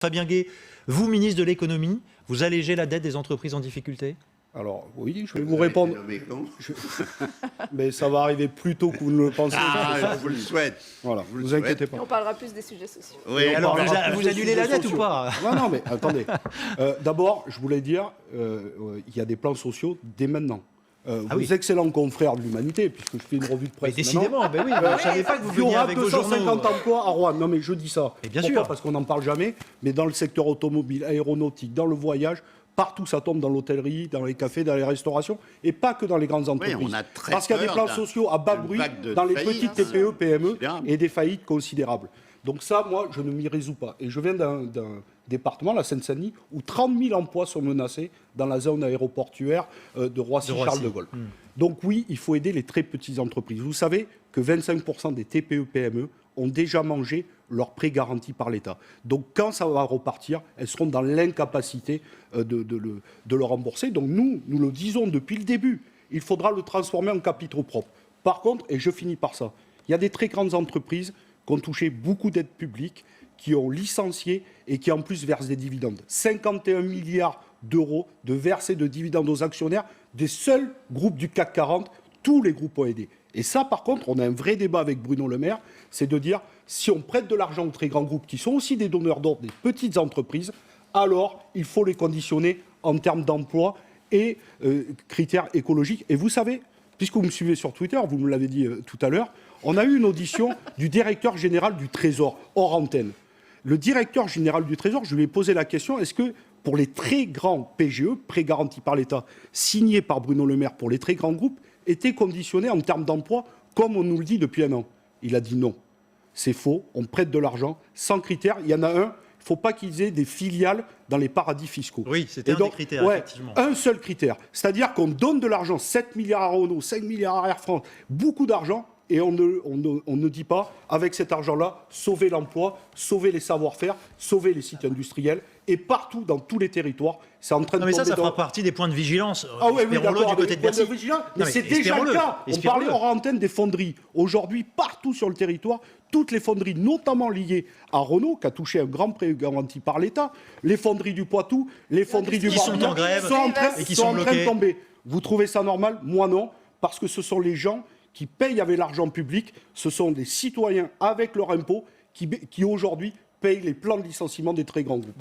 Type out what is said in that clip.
Fabien Gay, vous, ministre de l'économie, vous allégez la dette des entreprises en difficulté? Alors, oui, je vais vous répondre. Mais ça va arriver plus tôt que vous ne le pensez. Ah, je vous le souhaite. Voilà, ne vous inquiétez pas. On parlera plus des sujets sociaux. Oui, alors, vous annulez la dette ou pas? Non, mais attendez. D'abord, je voulais dire, il y a des plans sociaux dès maintenant. Vos excellents confrères de l'Humanité, puisque je fais une revue de presse. Mais décidément, ben oui, je ne savais pas que vous il y veniez aura avec vos journaux. 250 emplois à Rouen. Non, mais je dis ça. Et bien Pourquoi? sûr. Parce qu'on n'en parle jamais, mais dans le secteur automobile, aéronautique, dans le voyage, partout ça tombe, dans l'hôtellerie, dans les cafés, dans les restaurations, et pas que dans les grandes entreprises. Oui, on a très parce qu'il y a des plans sociaux à bas bruit dans les petites TPE, PME et des faillites considérables. Donc ça, moi, je ne m'y résous pas. Et je viens d'un département, la Seine-Saint-Denis, où 30 000 emplois sont menacés dans la zone aéroportuaire de Roissy-Charles de Gaulle. Donc oui, il faut aider les très petites entreprises. Vous savez que 25% des TPE, PME ont déjà mangé leurs prêts garantis par l'État. Donc quand ça va repartir, elles seront dans l'incapacité de le rembourser. Donc nous le disons depuis le début, il faudra le transformer en capitaux propres. Par contre, et je finis par ça, il y a des très grandes entreprises qui ont touché beaucoup d'aides publiques, qui ont licencié et qui en plus versent des dividendes. 51 milliards d'euros de versés de dividendes aux actionnaires des seuls groupes du CAC 40, tous les groupes ont aidé. Et ça, par contre, on a un vrai débat avec Bruno Le Maire, c'est de dire, si on prête de l'argent aux très grands groupes, qui sont aussi des donneurs d'ordre des petites entreprises, alors il faut les conditionner en termes d'emploi et critères écologiques. Et vous savez, puisque vous me suivez sur Twitter, vous me l'avez dit tout à l'heure, on a eu une audition du directeur général du Trésor, hors antenne. Le directeur général du Trésor, je lui ai posé la question, est-ce que pour les très grands PGE, prêts garantis par l'État, signés par Bruno Le Maire pour les très grands groupes, étaient conditionnés en termes d'emploi, comme on nous le dit depuis un an? Il a dit non. C'est faux, on prête de l'argent sans critères. Il y en a un, il ne faut pas qu'ils aient des filiales dans les paradis fiscaux. Oui, c'était un des critères, effectivement. Un seul critère, c'est-à-dire qu'on donne de l'argent, 7 milliards à Renault, 5 milliards à Air France, beaucoup d'argent, et on ne dit pas, avec cet argent-là, sauver l'emploi, sauver les savoir-faire, sauver les sites industriels, et partout, dans tous les territoires, c'est en train de tomber. Mais ça fera partie des points de vigilance. Ah oui, espérons-le du côté de Bercy. Mais c'est déjà le cas. On parlait hors antenne des fonderies. Aujourd'hui, partout sur le territoire, toutes les fonderies, notamment liées à Renault, qui a touché un grand prêt garanti par l'État, les fonderies du Poitou, les fonderies du Morbihan, qui sont en grève et qui sont en train de tomber. Vous trouvez ça normal? Moi non, parce que ce sont les gens qui payent avec l'argent public, ce sont des citoyens avec leur impôt qui aujourd'hui payent les plans de licenciement des très grands groupes.